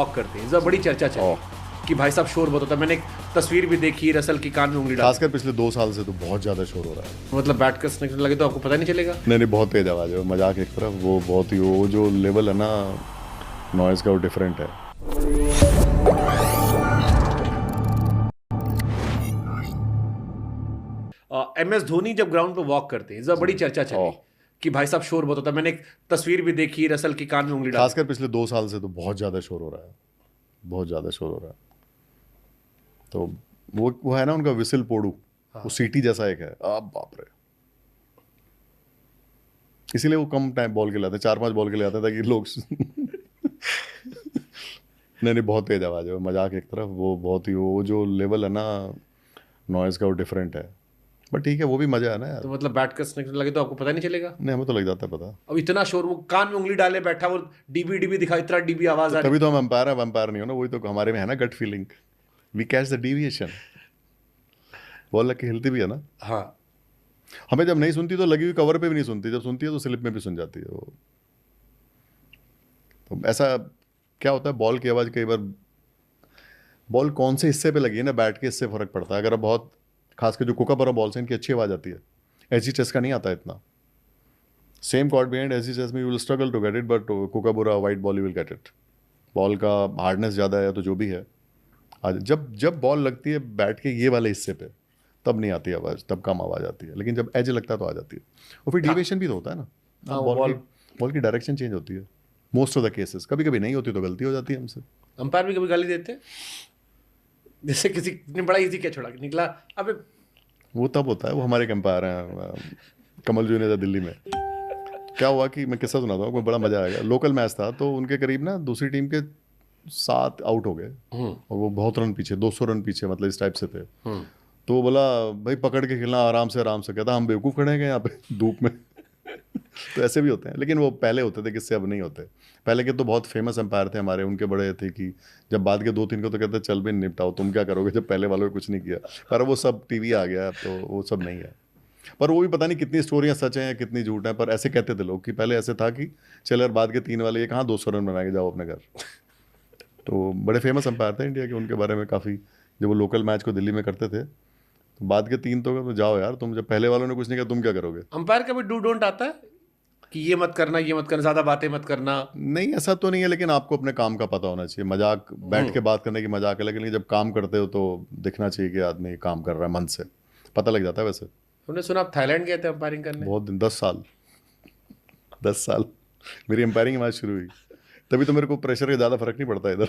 Walk करते हैं, बड़ी चर्चा चली कि भाई साहब शोर बहुत होता है। मैंने एक तस्वीर भी देखी रसल की कान में उंगली डाल, खासकर पिछले 2 साल से तो बहुत ज़्यादा शोर हो रहा है। मतलब बैट का स्नैक्स लगे तो आपको पता नहीं चलेगा। नहीं, बहुत तेज आवाज़ है, मजाक एक तरफ, वो बहुत ही वो जो लेवल है ना नॉइज़ का, वो डिफरेंट है। MS धोनी जब ग्राउंड पे वॉक करते हैं, बड़ी चर्चा चली कि भाई साहब शोर बहुत होता है। मैंने एक तस्वीर भी देखी रसल की कान में उंगली डाल, खासकर पिछले 2 साल से तो बहुत ज़्यादा शोर हो रहा है, बहुत ज़्यादा शोर हो रहा है। तो वो है ना उनका विसिल पोड़ू, वो सीटी जैसा एक है, अब बाप रे। इसीलिए वो कम टाइम बॉल के लिए आते हैं, 4-5 बॉल के लिए आते हैं ताकि लोग नहीं, बहुत तेज आवाज़ है, मजाक एक तरफ, वो बहुत ही वो जो लेवल है ना नॉइज़ का, वो डिफरेंट है। बट ठीक है, वो भी मजा है ना यार। तो मतलब बैट का स्नैक्स लगे तो आपको पता नहीं चलेगा। नहीं, हमें तो लग जाता है पता। अब इतना शोर, वो कान में उंगली डाले बैठा, वो डीबी डीबी दिखा, इतना डीबी आवाज आ रही। तभी तो हम एम्पायर है, एम्पायर नहीं हो ना, वही तो हमारे में है ना gut feeling, we catch the deviation. Ball लग के हिलती भी है ना। हाँ, हमें जब नहीं सुनती तो लगी हुई कवर पे भी नहीं सुनती, जब सुनती है तो स्लिप में भी सुन जाती है वो। तो ऐसा क्या होता है, बॉल की आवाज़ कई बार, बॉल कौन से हिस्से पे लगी है ना बैट के, इससे फर्क पड़ता है। अगर अब बहुत खासकर जो कोकाबुरा बॉल्स हैं, इनकी अच्छी आवाज़ आती है, एजी चेस का नहीं आता इतना। Same cord behind AG chase में you will struggle to get it, but Kookaburra white ball you will get it. Ball का हार्डनेस ज़्यादा है तो जो भी है, आज जब जब बॉल लगती है बैट के ये वाले हिस्से पे, तब नहीं आती आवाज़, तब कम आवाज़ आती है। लेकिन जब एज लगता है तो आ जाती है। और फिर डिविएशन भी तो होता है ना, हाँ, बॉल की डायरेक्शन चेंज होती है मोस्ट ऑफ द केसेस। कभी कभी नहीं होती तो गलती हो जाती है हमसे। अंपायर भी कभी गाली देते हैं, जैसे किसी ने बड़ा इजी क्या छोड़ा के निकला, अबे। वो तब होता है, वो हमारे कंपायर हैं कमल जी ने दिल्ली में। क्या हुआ कि मैं किस्सा सुनाता हूँ, बड़ा मजा आएगा। लोकल मैच था तो उनके करीब ना दूसरी टीम के 7 आउट हो गए और वो बहुत रन पीछे, 200 रन पीछे, मतलब इस टाइप से थे। तो वो बोला भाई पकड़ के खेलना, आराम से आराम से। कहता हम बेवकूफ़ खड़े हैं यहाँ पे धूप में। तो ऐसे भी होते हैं, लेकिन वो पहले होते थे, किससे अब नहीं होते। पहले के तो बहुत फेमस एम्पायर थे हमारे, उनके बड़े थे कि जब बाद के 2-3 को तो कहते चल भी निपटाओ, तुम क्या करोगे जब पहले वालों ने कुछ नहीं किया। पर वो सब टीवी आ गया, तो वो सब नहीं है। पर वो भी पता नहीं कितनी स्टोरियाँ सच हैं कितनी झूठ हैं, पर ऐसे कहते थे लोग कि पहले ऐसे था कि चल यार बाद के 3 वाले ये कहाँ 200 रन बना के जाओ अपने घर। तो बड़े फेमस एम्पायर थे इंडिया के, उनके बारे में काफ़ी। जब वो लोकल मैच को दिल्ली में करते थे तो बाद के 3 तो जाओ यार तुम, जब पहले वालों ने कुछ नहीं किया तुम क्या करोगे। अंपायर का भी डू डोंट आता है कि ये मत करना, ये मत करना, ज्यादा बातें मत करना। नहीं, ऐसा तो नहीं है, लेकिन आपको अपने काम का पता होना चाहिए। मजाक बैठ के बात करने की मजाक है, लेकिन जब काम करते हो तो दिखना चाहिए कि आदमी काम कर रहा है मन से, पता लग जाता है। वैसे हमने सुना आप थाईलैंड गए थे अंपायरिंग करने। बहुत दिन, 10 साल मेरी एम्पायरिंग मैच शुरू हुई, तभी तो मेरे को प्रेशर का ज़्यादा फर्क नहीं पड़ता इधर।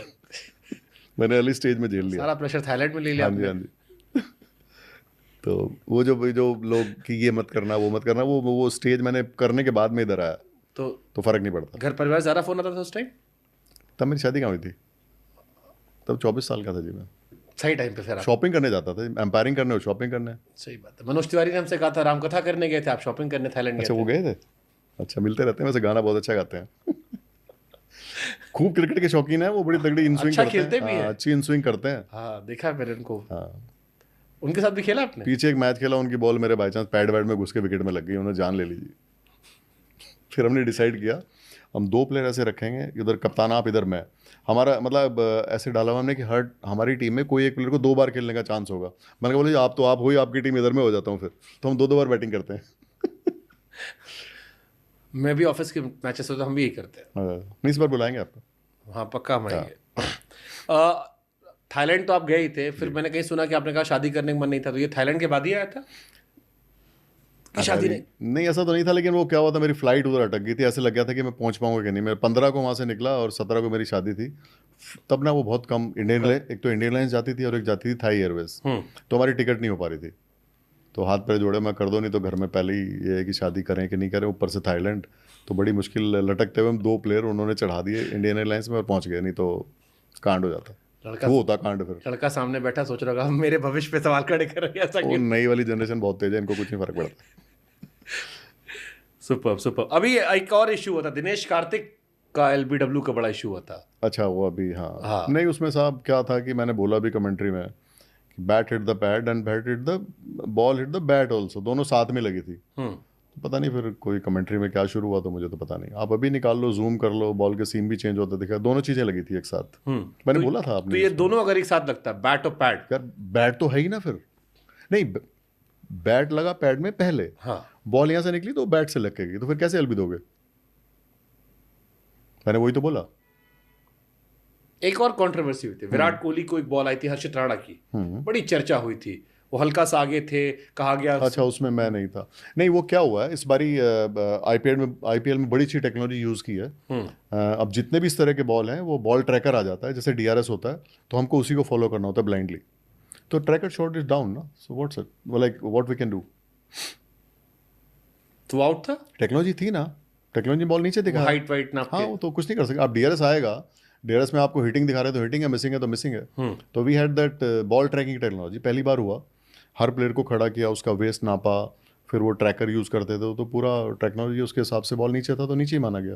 मैंने अर्ली स्टेज में झेल लिया। सारा प्रेशर थाईलैंड में ले लिया हाँ जी, आपने। हाँ जी। तो वो जो लोग कि ये मत करना वो मत करना, वो स्टेज मैंने करने के बाद में इधर आया तो फर्क नहीं पड़ता। घर परिवार ज्यादा फोन आता था उस टाइम। तब मेरी शादी कहाँ हुई थी, तब 24 साल का था जी मैं। सही टाइम पे फिर आप। शॉपिंग करने जाता था, एम्पायरिंग करने और शॉपिंग करने। सही बात है, मनोज तिवारी ने हमसे कहा था रामकथा करने गए थे, आप शॉपिंग करने थाईलैंड अच्छा, गए वो थे। गए थे। अच्छा, मिलते रहते हैं वैसे, गाना बहुत अच्छा गाते हैं। खूब क्रिकेट के शौकीन है वो, बड़ी तगड़ी इनस्विंग अच्छा करते खेलते हैं। भी हैं। अच्छी इनस्विंग करते हैं। हाँ, देखा है मैंने उनको। हाँ, उनके साथ भी खेला आपने। पीछे एक मैच खेला, उनकी बॉल मेरे बाई चांस पैड वैड में घुस के विकेट में लग गई, उन्होंने जान ले ली जी। फिर हमने डिसाइड किया हम 2 प्लेयर ऐसे रखेंगे, इधर कप्तान आप, इधर मैं। हमारा मतलब ऐसे डाला हुआ हमने कि हर हमारी टीम में कोई एक प्लेयर को 2 बार खेलने का चांस होगा। मैंने कहा बोले आप तो आप हो ही, आपकी टीम इधर में हो जाता हूँ फिर, तो हम 2-2 बार बैटिंग करते हैं। मैं भी ऑफिस के मैचेस होते हम भी यही करते हैं। नहीं, इस बार बुलाएंगे आपको। हाँ, पक्का हम आएंगे। थाईलैंड तो आप गए ही थे, फिर मैंने कहीं सुना कि आपने कहा शादी करने का मन नहीं था, तो ये थाईलैंड के बाद ही आया था कि शादी नहीं। नहीं, ऐसा तो नहीं था, लेकिन वो क्या हुआ था, मेरी फ्लाइट उधर अटक गई थी। ऐसे लग गया था कि मैं पहुंच पाऊंगा कि नहीं। मैं 15 को वहाँ से निकला और 17 को मेरी शादी थी। तब ना वो बहुत कम इंडियन, एक तो इंडियन एयरलाइंस जाती थी और एक जाती थी थाई एयरवेज, तो हमारी टिकट नहीं हो पा रही थी। तो हाथ पैर जोड़े, मैं कर दो, नहीं तो घर में पहले ही ये है कि शादी करें कि नहीं करें, ऊपर से थाईलैंड। तो बड़ी मुश्किल लटकते हुए हम 2 प्लेयर उन्होंने चढ़ा दिए इंडियन एयरलाइंस में और पहुँच गए, नहीं तो कांड हो जाता। लड़का वो होता कांड फिर। लड़का सामने बैठा सोच रहा होगा मेरे भविष्य पे सवाल खड़े कर रहे हैं, ऐसा वो क्यों। नई वाली जनरेशन बहुत तेज है, इनको कुछ नहीं फर्क पड़ता। Super super. अभी एक और इशू हुआ था, दिनेश कार्तिक का LBW का बड़ा इशू हुआ था। अच्छा, वो अभी हाँ, हाँ। नहीं उसमें साहब क्या था कि मैंने बोला भी कमेंट्री में कि bat hit the pad and bat hit the ball hit the bat also, दोनों साथ में लगी थी। तो पता नहीं फिर कोई कमेंट्री में क्या शुरू हुआ, तो मुझे तो पता नहीं। आप अभी निकाल लो, जूम कर लो, बॉल के सीम भी चेंज होता दिखा, दोनों चीज़ें लगी थी एक साथ। मैंने बोला था तो आपने ये दोनों अगर एक साथ लगता है, बैट और पैड। यार बैट तो है ही ना फिर। नहीं, बैट लगा पैड में पहले, हाँ, बॉल यहाँ से निकली तो बैट से लग के गई, तो फिर कैसे अलविदोगे? मैंने वही तो बोला। एक और कंट्रोवर्सी हुई थी, विराट कोहली को एक बॉल आई थी हर्षित राणा की, बड़ी चर्चा हुई थी, वो हल्का सा आगे थे, कहा गया। अच्छा, उसमें मैं नहीं था। नहीं, वो क्या हुआ है इस बारी, आईपीएल में बड़ी अच्छी टेक्नोलॉजी यूज़ की है। अब जितने भी इस तरह के बॉल हैं, वो बॉल ट्रैकर आ जाता है, जैसे डीआरएस होता है, तो हमको उसी को फॉलो करना होता है ब्लाइंडली। तो ट्रैकर शॉट इज डाउन ना, so what's it, like what we can do. तो आउट था, टेक्नोलॉजी थी ना, टेक्नोलॉजी बॉल नीचे दिखा है। हाइट वाइट नाप हाँ, के। वो तो कुछ नहीं कर सकते। आप डीआरएस आएगा, डीआरएस में आपको हिटिंग दिखा रहे हैं तो हिटिंग है, मिसिंग है तो मिसिंग है। तो we had that ball tracking technology, पहली बार हुआ। हर प्लेयर को खड़ा किया, उसका वेस्ट नापा, फिर वो ट्रैकर यूज़ करते थे, तो पूरा टेक्नोलॉजी उसके हिसाब से बॉल नीचे था तो नीचे ही माना गया।